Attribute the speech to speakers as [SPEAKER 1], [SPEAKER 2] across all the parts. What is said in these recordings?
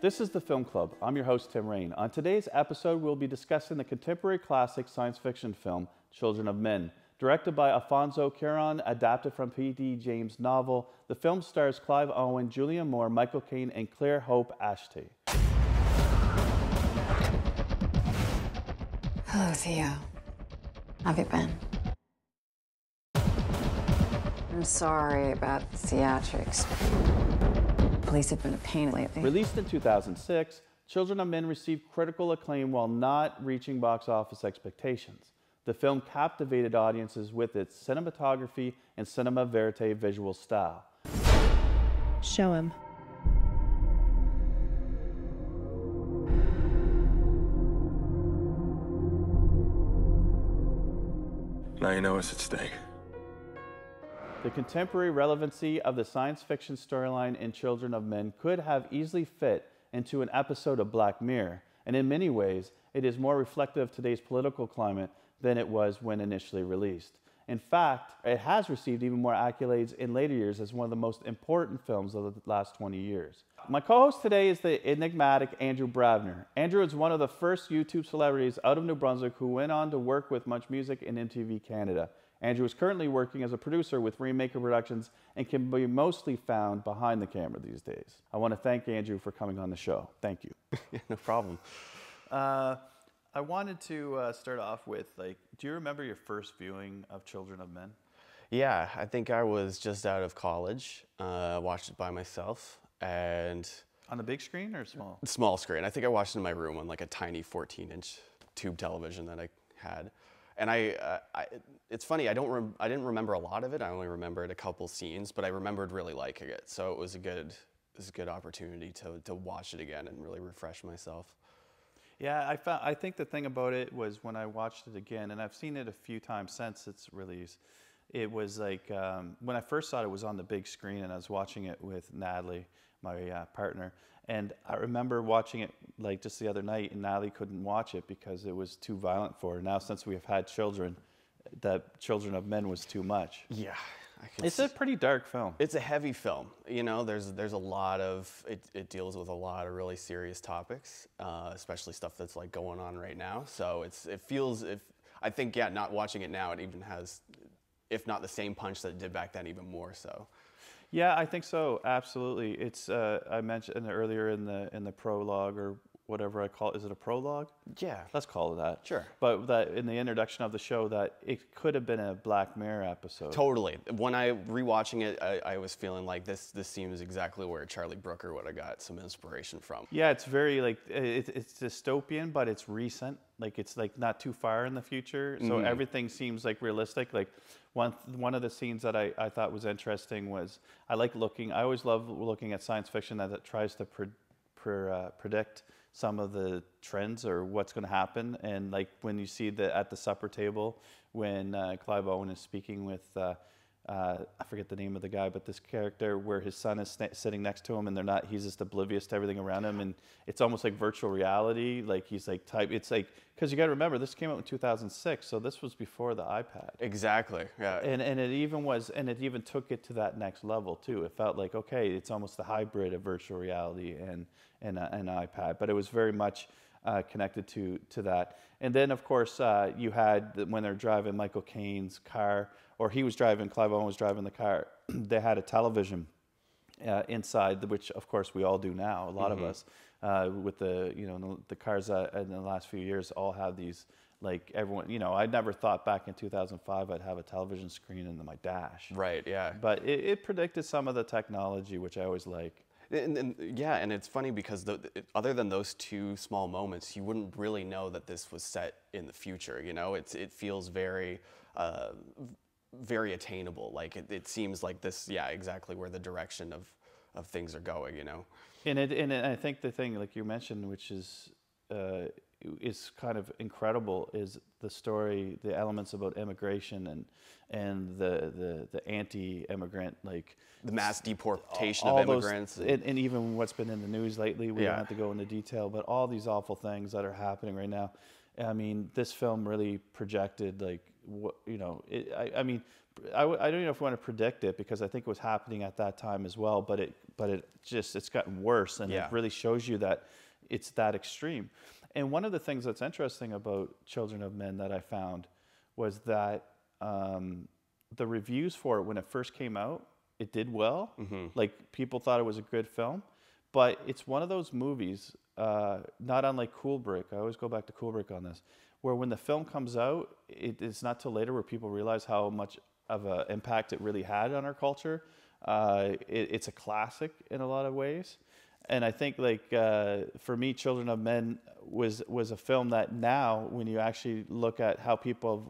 [SPEAKER 1] This is the Film Club. I'm your host, Tim Rayne. On today's episode, we'll be discussing the contemporary classic science fiction film, Children of Men. Directed by Alfonso Cuarón, adapted from P.D. James' novel, the film stars Clive Owen, Julianne Moore, Michael Caine, and Claire Hope Ashton.
[SPEAKER 2] Hello, Theo. How have you been? I'm sorry about the theatrics. Police have been a pain lately.
[SPEAKER 1] Released in 2006, Children of Men received critical acclaim while not reaching box office expectations. The film captivated audiences with its cinematography and cinema verite visual style.
[SPEAKER 3] Show him.
[SPEAKER 4] Now you know what's at stake.
[SPEAKER 1] The contemporary relevancy of the science fiction storyline in Children of Men could have easily fit into an episode of Black Mirror, and in many ways, it is more reflective of today's political climate than it was when initially released. In fact, it has received even more accolades in later years as one of the most important films of the last 20 years. My co-host today is the enigmatic Andrew Bravener. Andrew is one of the first YouTube celebrities out of New Brunswick who went on to work with Much Music and MTV Canada. Andrew is currently working as a producer with RayneMaker Productions and can be mostly found behind the camera these days. I want to thank Andrew for coming on the show. Thank you.
[SPEAKER 5] No problem.
[SPEAKER 1] I wanted to start off with, do you remember your first viewing of Children of Men?
[SPEAKER 5] Yeah, I think I was just out of college. Watched it by myself, and
[SPEAKER 1] on the big screen or small?
[SPEAKER 5] Small screen. I think I watched it in my room on like a tiny 14-inch tube television that I had. And it's funny. I didn't remember a lot of it. I only remembered a couple scenes, but I remembered really liking it. So it was a good opportunity to watch it again and really refresh myself.
[SPEAKER 1] Yeah, I think the thing about it was when I watched it again, and I've seen it a few times since its release, it was like, when I first saw it, it was on the big screen, and I was watching it with Natalie, my partner, and I remember watching it like just the other night, and Natalie couldn't watch it because it was too violent for her. Now, since we have had children, that Children of Men was too much.
[SPEAKER 5] Yeah.
[SPEAKER 1] It's a pretty dark film.
[SPEAKER 5] It's a heavy film. You know, there's a lot of, it deals with a lot of really serious topics, especially stuff that's like going on right now. So it feels, I think, yeah, not watching it now, it even has, if not the same punch that it did back then, even more so.
[SPEAKER 1] Yeah, I think so. Absolutely. It's I mentioned earlier in the prologue or whatever I call it. Is it a prologue?
[SPEAKER 5] Yeah.
[SPEAKER 1] Let's call it that.
[SPEAKER 5] Sure.
[SPEAKER 1] But that in the introduction of the show, that it could have been a Black Mirror episode.
[SPEAKER 5] Totally. When I rewatching it, I was feeling like this seems exactly where Charlie Brooker would have got some inspiration from.
[SPEAKER 1] Yeah, it's very like it's dystopian, but it's recent. Like it's like not too far in the future, so everything seems like realistic. Like one of the scenes that I thought was interesting was I always love looking at science fiction that tries to predict some of the trends or what's going to happen. And like when you see at the supper table when Clive Owen is speaking with I forget the name of the guy, but this character where his son is sitting next to him and he's just oblivious to everything around him, and it's almost like virtual reality. Like he's like it's like, because you got to remember this came out in 2006, so this was before the iPad. Exactly.
[SPEAKER 5] Yeah.
[SPEAKER 1] And it even took it to that next level too. It felt like, okay, it's almost the hybrid of virtual reality and an iPad, but it was very much connected to that. And then of course you had when they're driving Michael Caine's car, or Clive Owen was driving the car, they had a television inside, which of course we all do now, a lot of us, with the cars in the last few years all have these, like everyone, I never thought back in 2005 I'd have a television screen in my dash.
[SPEAKER 5] Right, yeah.
[SPEAKER 1] But it predicted some of the technology, which I always like.
[SPEAKER 5] Yeah, and it's funny because other than those two small moments, you wouldn't really know that this was set in the future. It feels very, very attainable. Like it seems like this, yeah, exactly where the direction of things are going.
[SPEAKER 1] And I think the thing, like you mentioned, which is kind of incredible, is the story, the elements about immigration and the anti-immigrant, like
[SPEAKER 5] the mass deportation of immigrants,
[SPEAKER 1] and even what's been in the news lately. We don't have to go into detail, but all these awful things that are happening right now. I mean, this film really projected, like, what, I mean, I don't even know if we want to predict it because I think it was happening at that time as well. But it's gotten worse, and it really shows you that it's that extreme. And one of the things that's interesting about Children of Men that I found was that the reviews for it when it first came out, it did well. Like people thought it was a good film, but it's one of those movies, not unlike Kubrick. I always go back to Kubrick on this, where when the film comes out, it's not till later where people realize how much of an impact it really had on our culture. It's a classic in a lot of ways. And I think like for me, Children of Men was a film that now, when you actually look at how people have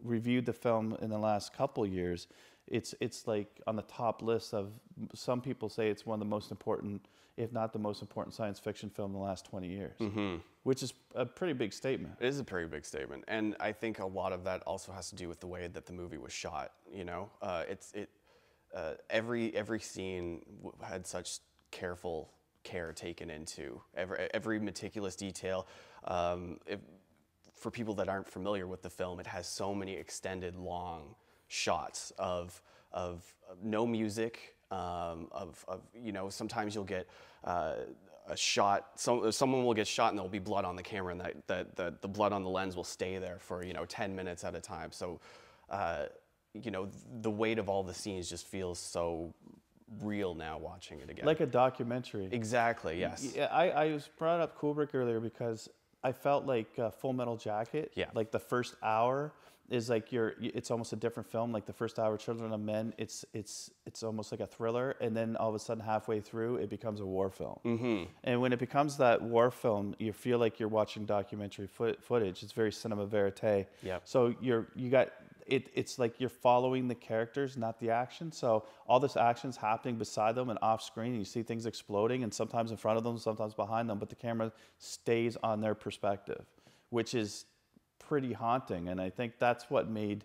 [SPEAKER 1] reviewed the film in the last couple years, it's like on the top list of, some people say it's one of the most important, if not the most important science fiction film in the last 20 years, which is a pretty big statement.
[SPEAKER 5] It is a pretty big statement. And I think a lot of that also has to do with the way that the movie was shot, you know? Every scene had such careful care taken into, every meticulous detail. For people that aren't familiar with the film, it has so many extended long shots of no music, you know, sometimes you'll get a shot, someone will get shot and there'll be blood on the camera, and the blood on the lens will stay there for, you know, 10 minutes at a time. So, you know, the weight of all the scenes just feels so real now watching it again.
[SPEAKER 1] Like a documentary.
[SPEAKER 5] Exactly, yes.
[SPEAKER 1] Yeah, I was brought up Kubrick earlier because I felt like Full Metal Jacket, like the first hour is like it's almost a different film. Like the first hour, Children of Men, it's almost like a thriller, and then all of a sudden halfway through it becomes a war film. And when it becomes that war film, you feel like you're watching documentary footage. It's very cinema verite. So it's like you're following the characters, not the action. So all this action's happening beside them and off screen, and you see things exploding, and sometimes in front of them, sometimes behind them, but the camera stays on their perspective, which is pretty haunting. And I think that's what made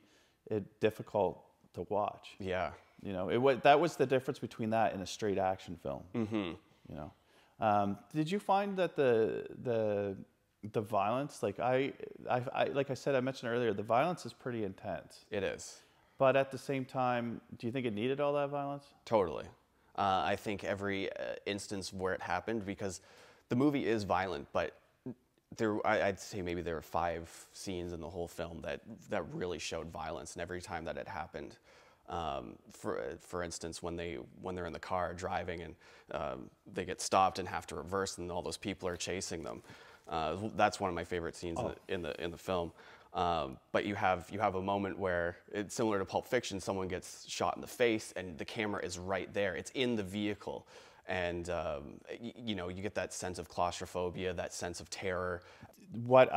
[SPEAKER 1] it difficult to watch.
[SPEAKER 5] Yeah.
[SPEAKER 1] You know, that was the difference between that and a straight action film. You know, did you find that the violence, like like I said, I mentioned earlier, the violence is pretty intense.
[SPEAKER 5] It is.
[SPEAKER 1] But at the same time, do you think it needed all that violence?
[SPEAKER 5] Totally. I think every instance where it happened, because the movie is violent, but I'd say maybe there were 5 scenes in the whole film that really showed violence, and every time that it happened. For instance, when they're in the car driving and they get stopped and have to reverse, and all those people are chasing them. That's one of my favorite scenes in the film. But you have a moment where it's similar to Pulp Fiction. Someone gets shot in the face, and the camera is right there. It's in the vehicle, and you know, you get that sense of claustrophobia, that sense of terror.
[SPEAKER 1] What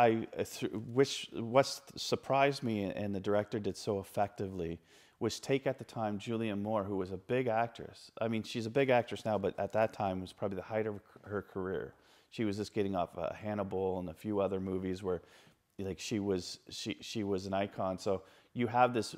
[SPEAKER 1] surprised me, and the director did so effectively, was take at the time Julianne Moore, who was a big actress. I mean, she's a big actress now, but at that time was probably the height of her career. She was just getting off Hannibal and a few other movies where, like, she was an icon. So you have this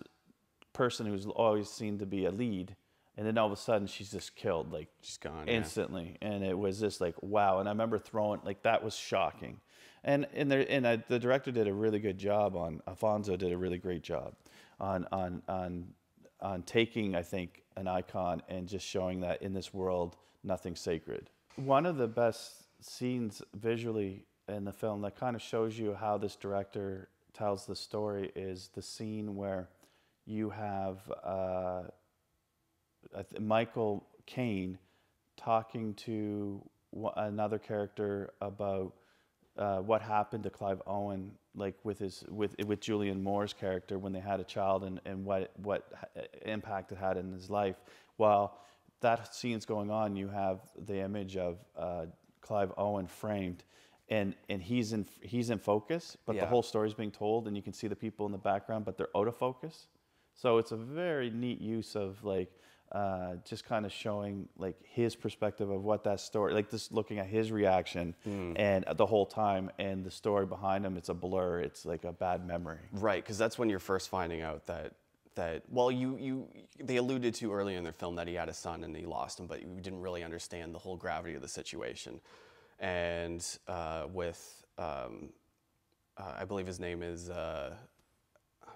[SPEAKER 1] person who's always seen to be a lead, and then all of a sudden she's just killed, like,
[SPEAKER 5] she's gone
[SPEAKER 1] instantly. And it was just like, wow. And I remember like, that was shocking. And the director did a really good job Alfonso did a really great job on taking, I think, an icon and just showing that in this world, nothing's sacred. One of the best scenes visually in the film that kind of shows you how this director tells the story is the scene where you have Michael Caine talking to another character about what happened to Clive Owen, like with Julianne Moore's character when they had a child, and what impact it had in his life. While that scene's going on, you have the image of Clive Owen framed, and he's in focus, but the whole story's being told, and you can see the people in the background, but they're out of focus. So it's a very neat use of, like, just kind of showing, like, his perspective of what that story, like, just looking at his reaction and the whole time, and the story behind him, it's a blur. It's like a bad memory. Right,
[SPEAKER 5] because that's when you're first finding out that well, they alluded to earlier in their film that he had a son and he lost him, but you didn't really understand the whole gravity of the situation. And with I believe his name is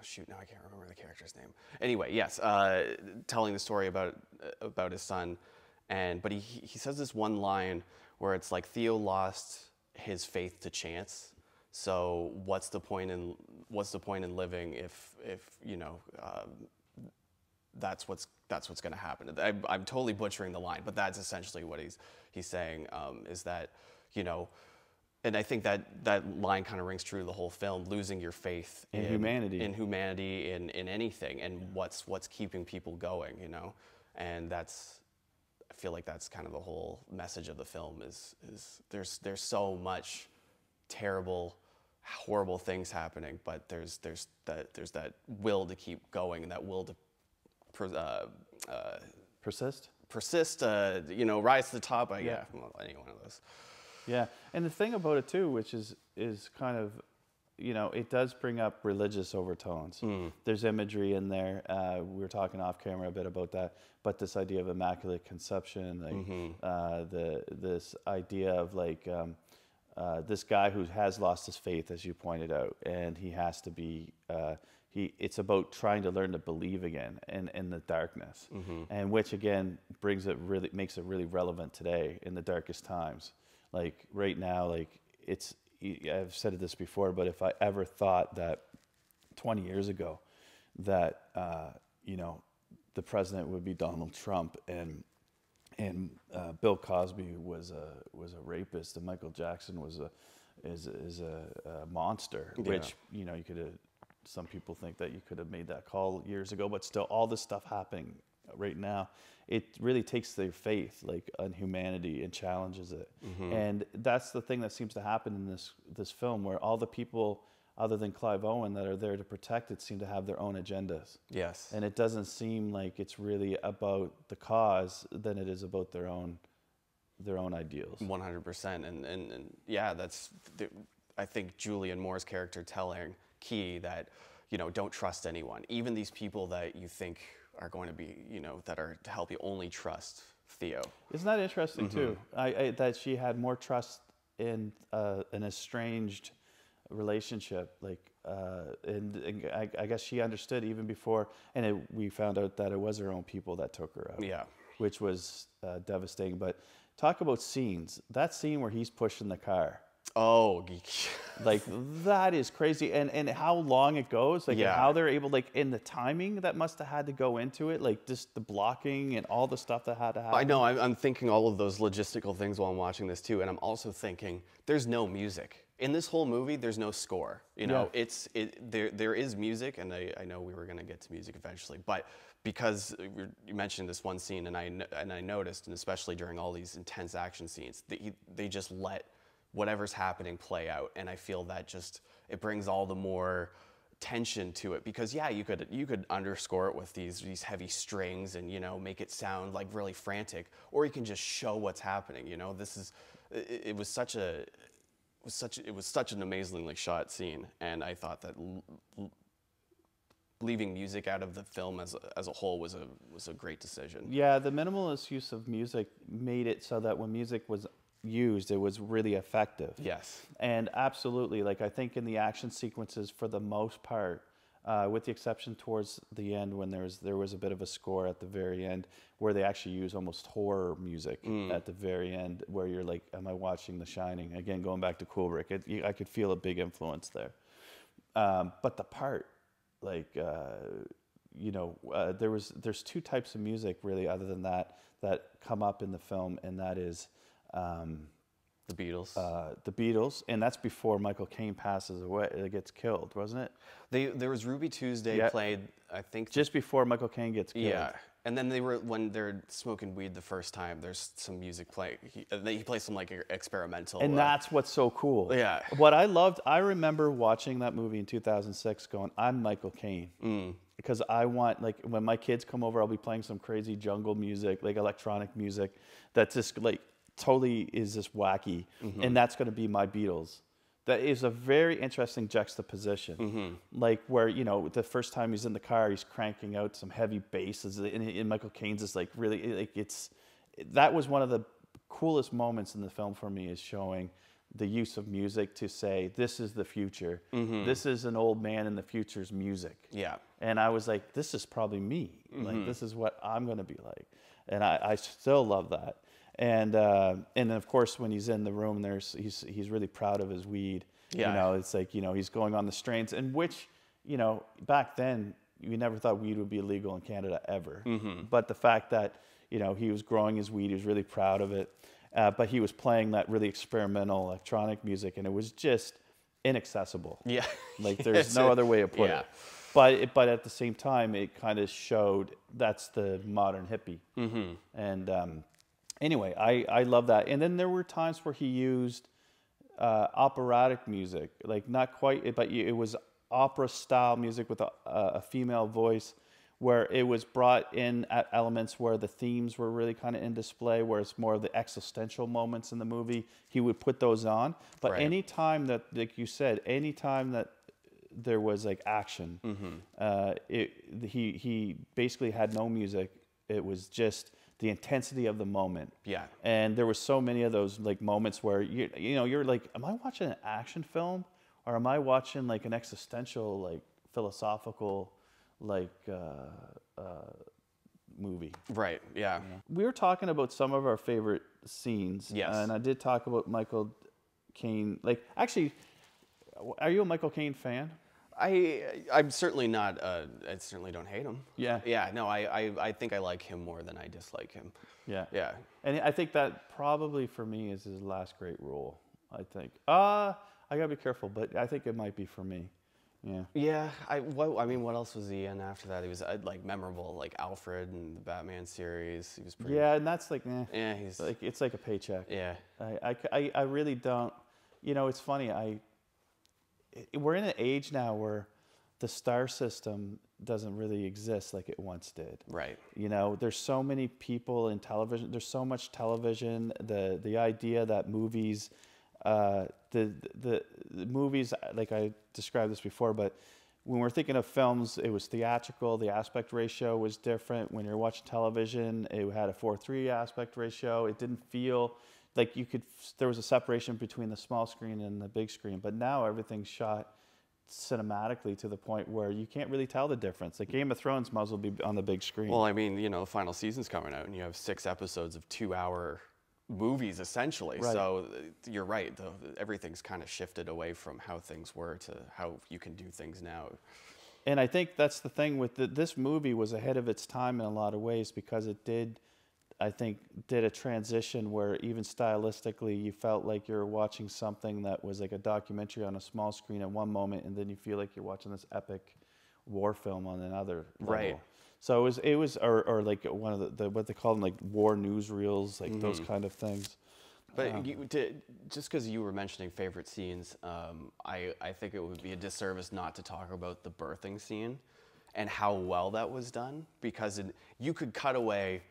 [SPEAKER 5] shoot, now I can't remember the character's name. Anyway, yes, telling the story about his son, but he says this one line where it's like Theo lost his faith to chance. So what's the point in living if you know that's what's going to happen? I'm totally butchering the line, but that's essentially what he's saying, is that, you know. And I think that line kind of rings true to the whole film: losing your faith
[SPEAKER 1] in humanity,
[SPEAKER 5] in anything, and what's keeping people going, you know. And I feel like that's kind of the whole message of the film is there's so much terrible, horrible things happening, but there's that will to keep going, and that will to persist. You know, rise to the top. Yeah, well, any one of those.
[SPEAKER 1] Yeah, and the thing about it too, which is kind of, you know, it does bring up religious overtones. There's imagery in there. We were talking off camera a bit about that, but this idea of immaculate conception, like this idea of like this guy who has lost his faith, as you pointed out, and he has to be. It's about trying to learn to believe again in the darkness, and which again makes it really relevant today in the darkest times. Like right now, like I've said this before, but if I ever thought that 20 years ago that, you know, the president would be Donald Trump and Bill Cosby was a rapist and Michael Jackson is a monster, which, you know, some people think that you could have made that call years ago, but still all this stuff happening right now, it really takes their faith, like, on humanity, and challenges it. And that's the thing that seems to happen in this film, where all the people other than Clive Owen that are there to protect it seem to have their own agendas. Yes. And it doesn't seem like it's really about the cause than it is about their own ideals. 100%. And yeah, I think Julianne Moore's character telling Key that, you know, don't trust anyone, even these people that you think are going to be, you know, that are to help you, only trust Theo. Isn't that interesting too? That she had more trust in an estranged relationship, like, and I guess she understood even before, and we found out that it was her own people that took her out. Yeah. Which was devastating. But talk about scenes. That scene where he's pushing the car. Oh, like that is crazy, and how long it goes, like, and how they're able, like, in the timing that must have had to go into it, like just the blocking and all the stuff that had to happen. I know, I'm thinking all of those logistical things while I'm watching this too, and I'm also thinking there's no music in this whole movie. There's no score, you know. There is music, and I know we were going to get to music eventually, but because you mentioned this one scene, and I noticed, and especially during all these intense action scenes, they just let whatever's happening play out, and I feel that just it brings all the more tension to it, because you could underscore it with these heavy strings and, you know, make it sound like really frantic, or you can just show what's happening, you know. It was such an amazingly shot scene, and I thought that leaving music out of the film as a whole was a great decision. Yeah, the minimalist use of music made it so that when music was used, it was really effective. Yes. And absolutely, like, I think in the action sequences, for the most part, with the exception towards the end when there was a bit of a score at the very end where they actually use almost horror music at the very end, where you're like, am I watching The Shining? Again, going back to Kubrick, I could feel a big influence there. But the part, like, you know, there's two types of music really, other than that come up in the film, and that is the Beatles. The Beatles, and that's before Michael Caine passes away. It gets killed, wasn't it? There was Ruby Tuesday played, I think, just before Michael Caine gets killed. Yeah, and then when they're smoking weed the first time, there's some music playing. He plays some, like, experimental. And that's what's so cool. Yeah. What I loved, I remember watching that movie in 2006, going, I'm Michael Caine. Because I want, like, when my kids come over, I'll be playing some crazy jungle music, like electronic music, that's just, like, totally is just wacky, and that's going to be my Beatles. That is a very interesting juxtaposition, like, where, you know, the first time he's in the car, he's cranking out some heavy basses, and Michael Caine's is, like, really, like, that was one of the coolest moments in the film for me, is showing the use of music to say, this is the future. This is an old man in the future's music.
[SPEAKER 5] Yeah.
[SPEAKER 1] And I was like, this is probably me. Like, this is what I'm going to be like. And I still love that. And then of course, when he's in the room, he's really proud of his weed.
[SPEAKER 5] Yeah.
[SPEAKER 1] You know, it's like, you know, he's going on the strains, and which, you know, back then, you never thought weed would be illegal in Canada ever. But the fact that, you know, he was growing his weed, he was really proud of it. But he was playing that really experimental electronic music, and it was just inaccessible.
[SPEAKER 5] Yeah.
[SPEAKER 1] Like, there's no other way to put it. But at the same time, it kind of showed that's the modern hippie. And anyway, I love that. And then there were times where he used operatic music, like not quite, but it was opera-style music with a female voice, where it was brought in at elements where the themes were really kind of in display, where it's more of the existential moments in the movie. He would put those on. But anytime that, like you said, anytime that there was like action, he basically had no music. It was just the intensity of the moment.
[SPEAKER 5] Yeah.
[SPEAKER 1] And there were so many of those like moments where you know, you're like, am I watching an action film, or am I watching like an existential, like philosophical, like movie?
[SPEAKER 5] Right. Yeah.
[SPEAKER 1] We were talking about some of our favorite scenes.
[SPEAKER 5] Yes.
[SPEAKER 1] And I did talk about Michael Caine. Like, actually, are you a Michael Caine fan?
[SPEAKER 5] I'm certainly not. I certainly don't hate him.
[SPEAKER 1] Yeah.
[SPEAKER 5] Yeah. No. I think I like him more than I dislike him.
[SPEAKER 1] Yeah.
[SPEAKER 5] Yeah.
[SPEAKER 1] And I think that probably for me is his last great role. I think. I gotta be careful, but I think it might be for me. Yeah.
[SPEAKER 5] Yeah. I mean, what else was he in after that? He was like memorable, like Alfred and the Batman series. He was pretty.
[SPEAKER 1] Yeah, and that's like,
[SPEAKER 5] Yeah. He's
[SPEAKER 1] like, it's like a paycheck.
[SPEAKER 5] Yeah.
[SPEAKER 1] I really don't. You know, it's funny. We're in an age now where the star system doesn't really exist like it once did.
[SPEAKER 5] Right.
[SPEAKER 1] You know, there's so many people in television. There's so much television. The idea that movies, the movies, like I described this before, but when we're thinking of films, it was theatrical. The aspect ratio was different. When you're watching television, it had a 4:3 aspect ratio. It didn't feel like there was a separation between the small screen and the big screen. But now everything's shot cinematically to the point where you can't really tell the difference. Like Game of Thrones might as well be on the big screen.
[SPEAKER 5] Well, I mean, you know, the final season's coming out, and you have 6 episodes of 2-hour movies essentially.
[SPEAKER 1] Right.
[SPEAKER 5] So you're right. Everything's kind of shifted away from how things were to how you can do things now.
[SPEAKER 1] And I think that's the thing with this movie was ahead of its time in a lot of ways, because it did a transition where even stylistically you felt like you're watching something that was like a documentary on a small screen at one moment, and then you feel like you're watching this epic war film on another level.
[SPEAKER 5] Right.
[SPEAKER 1] So it was or like one of the what they call them, like war newsreels, like those kind of things.
[SPEAKER 5] But just because you were mentioning favorite scenes, I think it would be a disservice not to talk about the birthing scene and how well that was done, because you could cut away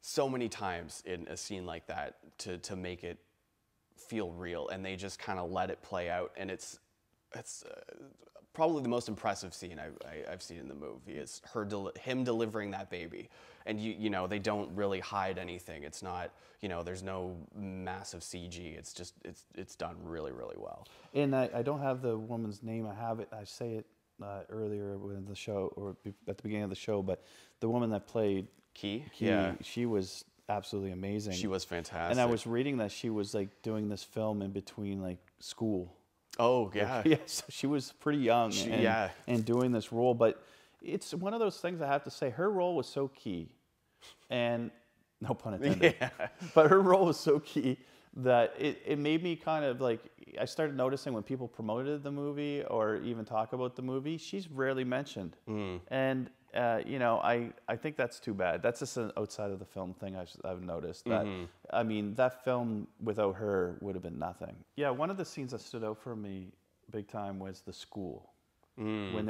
[SPEAKER 5] so many times in a scene like that to make it feel real, and they just kind of let it play out, and it's probably the most impressive scene I've seen in the movie is him delivering that baby, and you know, they don't really hide anything. It's not, you know, there's no massive CG. It's just it's done really, really well.
[SPEAKER 1] And I don't have the woman's name. I have it. I say it earlier in the show, or at the beginning of the show, but the woman that played
[SPEAKER 5] Key,
[SPEAKER 1] yeah, she was absolutely amazing.
[SPEAKER 5] She was fantastic.
[SPEAKER 1] And I was reading that she was like doing this film in between like school.
[SPEAKER 5] Oh yeah,
[SPEAKER 1] like, yeah. So she was pretty young and doing this role, but it's one of those things I have to say. Her role was so key, and no pun intended. Yeah. But her role was so key that it made me kind of like, I started noticing when people promoted the movie or even talk about the movie, she's rarely mentioned. And you know, I think that's too bad. That's just an outside of the film thing I've noticed. That I mean, that film without her would have been nothing. Yeah, one of the scenes that stood out for me big time was the school. When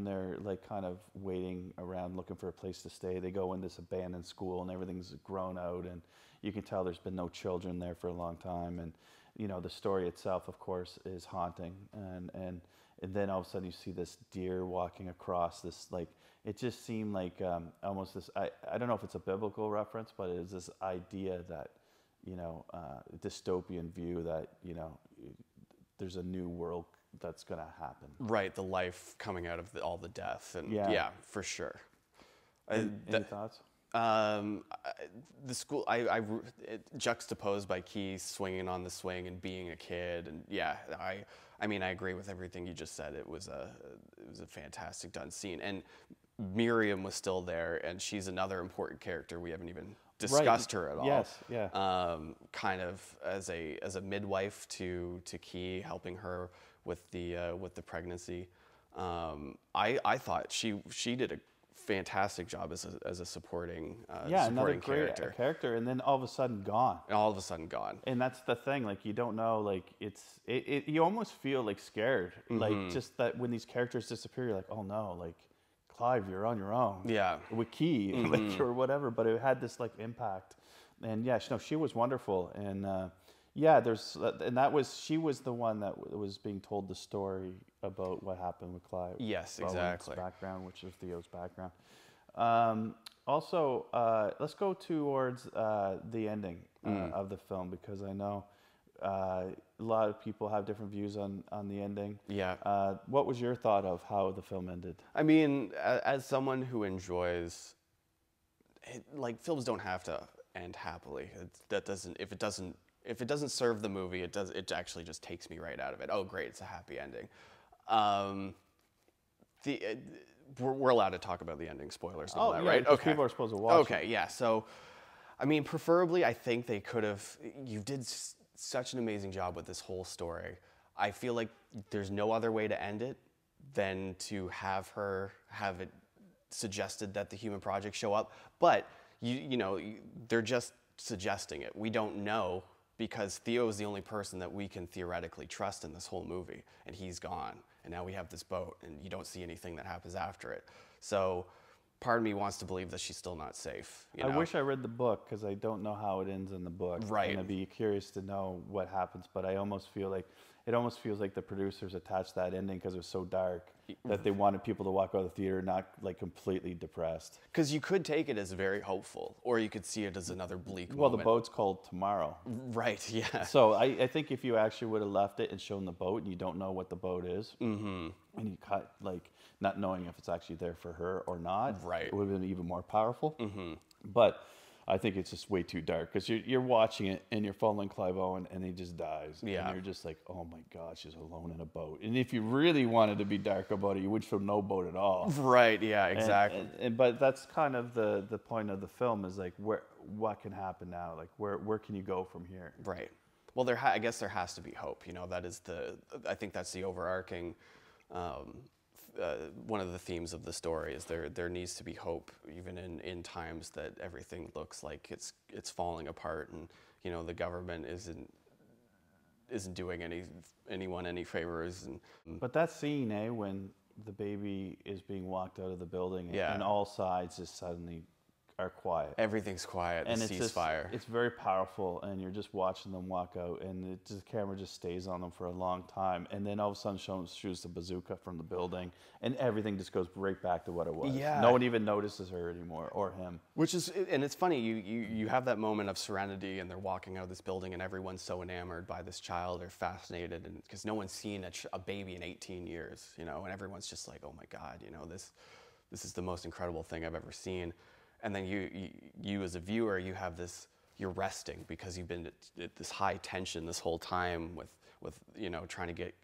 [SPEAKER 1] they're like kind of waiting around looking for a place to stay. They go in this abandoned school and everything's grown out, and you can tell there's been no children there for a long time. And you know, the story itself, of course, is haunting. And then all of a sudden you see this deer walking across this, like, it just seemed like almost this, I don't know if it's a biblical reference, but it is this idea that, dystopian view that, there's a new world that's going to happen.
[SPEAKER 5] Right, the life coming out of all the death. And
[SPEAKER 1] Yeah.
[SPEAKER 5] for sure.
[SPEAKER 1] Any thoughts?
[SPEAKER 5] The school, it juxtaposed by Key swinging on the swing and being a kid, and I mean, I agree with everything you just said. It was a fantastic done scene, and Miriam was still there, and she's another important character. We haven't even discussed her at all.
[SPEAKER 1] Yes, yeah.
[SPEAKER 5] Kind of as a midwife to Key, helping her with the pregnancy. I thought she did a fantastic job as a supporting
[SPEAKER 1] another
[SPEAKER 5] great
[SPEAKER 1] character, and then all of a sudden gone.
[SPEAKER 5] And
[SPEAKER 1] that's the thing, like, you don't know, like, you almost feel like scared, like, just that when these characters disappear, you're like, oh no, like, Clive, you're on your own, with Key, like, or whatever. But it had this, like, impact, and she was wonderful. And she was the one that was being told the story about what happened with Clive.
[SPEAKER 5] Yes,
[SPEAKER 1] Bowen's
[SPEAKER 5] exactly.
[SPEAKER 1] background, which is Theo's background. Also, let's go towards the ending of the film, because I know a lot of people have different views on the ending.
[SPEAKER 5] Yeah.
[SPEAKER 1] What was your thought of how the film ended?
[SPEAKER 5] I mean, as someone who enjoys, like, films don't have to end happily. If it doesn't serve the movie, it actually just takes me right out of it. Oh, great, it's a happy ending. We're allowed to talk about the ending, spoilers and all that, right?
[SPEAKER 1] Okay. People are supposed to watch.
[SPEAKER 5] Okay, yeah. So, I mean, preferably, I think they could have. You did such an amazing job with this whole story. I feel like there's no other way to end it than to have it suggested that the Human Project show up. But they're just suggesting it. We don't know, because Theo is the only person that we can theoretically trust in this whole movie, and he's gone. And now we have this boat, and you don't see anything that happens after it. So part of me wants to believe that she's still not safe.
[SPEAKER 1] I wish I read the book, because I don't know how it ends in the book.
[SPEAKER 5] Right.
[SPEAKER 1] And I'd be curious to know what happens, but it almost feels like the producers attached that ending because it was so dark that they wanted people to walk out of the theater not, like, completely depressed.
[SPEAKER 5] Because you could take it as very hopeful, or you could see it as another bleak
[SPEAKER 1] Well,
[SPEAKER 5] moment.
[SPEAKER 1] the boat's called Tomorrow.
[SPEAKER 5] Right, yeah.
[SPEAKER 1] So I think if you actually would have left it and shown the boat, and you don't know what the boat is, and you cut, like, not knowing if it's actually there for her or not,
[SPEAKER 5] right,
[SPEAKER 1] it would have been even more powerful. But I think it's just way too dark, because you're watching it and you're following Clive Owen and he just dies.
[SPEAKER 5] Yeah.
[SPEAKER 1] And you're just like, oh my God, she's alone in a boat. And if you really wanted to be dark about it, you would show no boat at all.
[SPEAKER 5] Right, yeah, exactly.
[SPEAKER 1] But that's kind of the point of the film, is like, what can happen now? Like, where can you go from here?
[SPEAKER 5] Right. Well, I guess there has to be hope. That is I think that's the overarching, one of the themes of the story is there needs to be hope, even in times that everything looks like it's falling apart, and the government isn't doing anyone any favors.
[SPEAKER 1] But that scene, when the baby is being walked out of the building, and all sides just suddenly are quiet.
[SPEAKER 5] Everything's quiet. And the ceasefire.
[SPEAKER 1] It's very powerful, and you're just watching them walk out, and the camera just stays on them for a long time, and then all of a sudden shoots the bazooka from the building, and everything just goes right back to what it was.
[SPEAKER 5] Yeah.
[SPEAKER 1] No one even notices her anymore, or him.
[SPEAKER 5] And it's funny, you have that moment of serenity, and they're walking out of this building, and everyone's so enamored by this child, they're fascinated, and because no one's seen a baby in 18 years, and everyone's just like, oh my God, this is the most incredible thing I've ever seen. And then you as a viewer, you're resting, because you've been at this high tension this whole time with trying to get.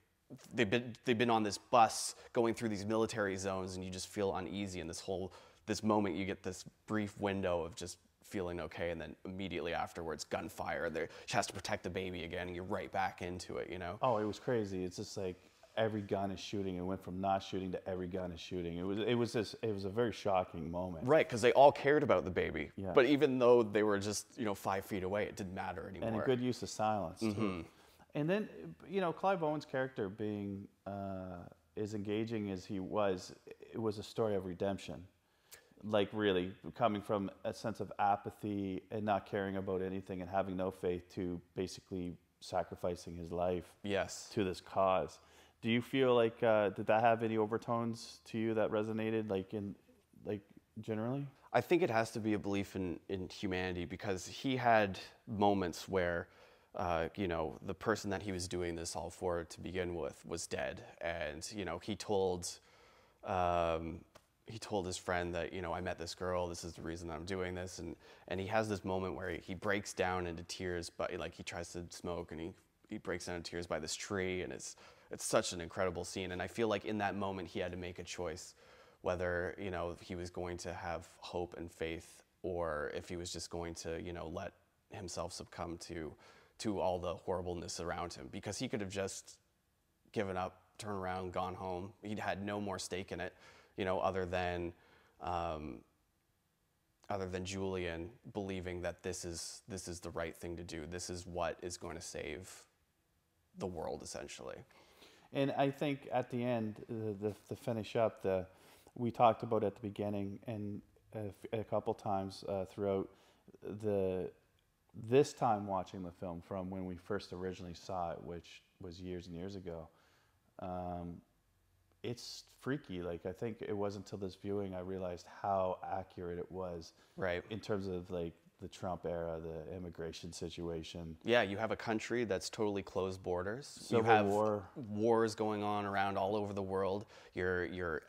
[SPEAKER 5] They've been on this bus going through these military zones, and you just feel uneasy. And this moment, you get this brief window of just feeling okay, and then immediately afterwards, gunfire. She has to protect the baby again, and you're right back into it.
[SPEAKER 1] Oh, it was crazy. It's just like, every gun is shooting. It went from not shooting to every gun is shooting. It was a very shocking moment.
[SPEAKER 5] Right, because they all cared about the baby.
[SPEAKER 1] Yeah.
[SPEAKER 5] But even though they were just 5 feet away, it didn't matter anymore.
[SPEAKER 1] And a good use of silence too. And then Clive Owen's character being as engaging as he was, it was a story of redemption. Like, really coming from a sense of apathy and not caring about anything and having no faith, to basically sacrificing his life to this cause. Do you feel like did that have any overtones to you that resonated, like generally?
[SPEAKER 5] I think it has to be a belief in humanity, because he had moments where, you know, the person that he was doing this all for to begin with was dead. And, you know, he told his friend that, you know, I met this girl, this is the reason I'm doing this. And he has this moment where he breaks down into tears, but like he tries to smoke, and he breaks down into tears by this tree. And it's such an incredible scene. And I feel like in that moment he had to make a choice, whether, you know, he was going to have hope and faith, or if he was just going to, you know, let himself succumb to all the horribleness around him, because he could have just given up, turned around, gone home. He'd had no more stake in it, you know, other than Julian believing that this is the right thing to do. This is what is going to save the world, essentially.
[SPEAKER 1] And I think at the end, to finish up, we talked about at the beginning and a couple times throughout this time watching the film, from when we first originally saw it, which was years and years ago. It's freaky. Like, I think it wasn't until this viewing I realized how accurate it was. Right. In terms of like the Trump era, the immigration situation.
[SPEAKER 5] Yeah, you have a country that's totally closed borders.
[SPEAKER 1] Civil
[SPEAKER 5] you have
[SPEAKER 1] war.
[SPEAKER 5] Wars going on around all over the world. You're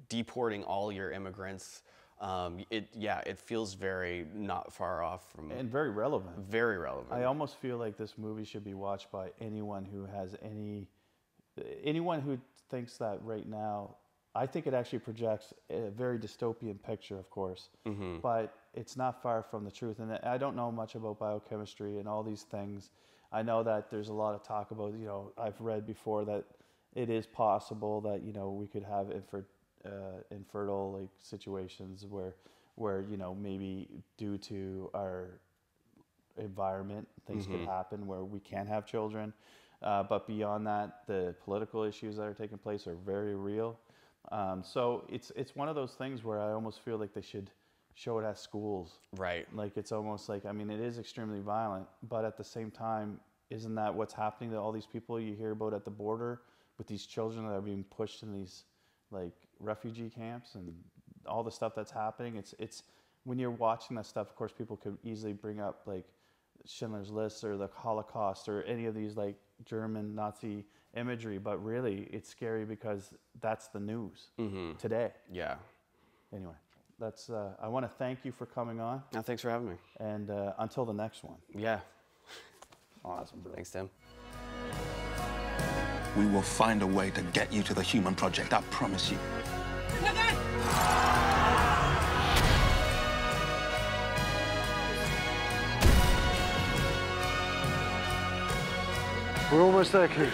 [SPEAKER 5] deporting all your immigrants. It feels very not far off from...
[SPEAKER 1] And very relevant.
[SPEAKER 5] Very relevant.
[SPEAKER 1] I almost feel like this movie should be watched by anyone who has anyone who thinks that right now. I think it actually projects a very dystopian picture, of course, but it's not far from the truth. And I don't know much about biochemistry and all these things. I know that there's a lot of talk about, you know, I've read before that it is possible that, you know, we could have infertile like situations where you know, maybe due to our environment things could happen where we can't have children, but beyond that, the political issues that are taking place are very real. So it's one of those things where I almost feel like they should show it at schools. Right. Like, it's almost like, I mean, it is extremely violent, but at the same time, isn't that what's happening to all these people you hear about at the border with these children that are being pushed in these like refugee camps and all the stuff that's happening? It's when you're watching that stuff, of course, people could easily bring up like Schindler's List or the Holocaust or any of these like German Nazi imagery, but really it's scary because that's the news today. Yeah. Anyway, that's I want to thank you for coming on.
[SPEAKER 5] No, thanks for having me.
[SPEAKER 1] And until the next one.
[SPEAKER 5] Yeah.
[SPEAKER 1] Awesome, bro.
[SPEAKER 5] Thanks, Tim.
[SPEAKER 4] We will find a way to get you to the Human Project, I promise you.
[SPEAKER 6] We're almost there, Q.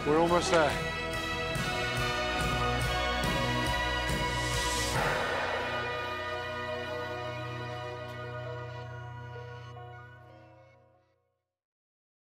[SPEAKER 6] We're almost there.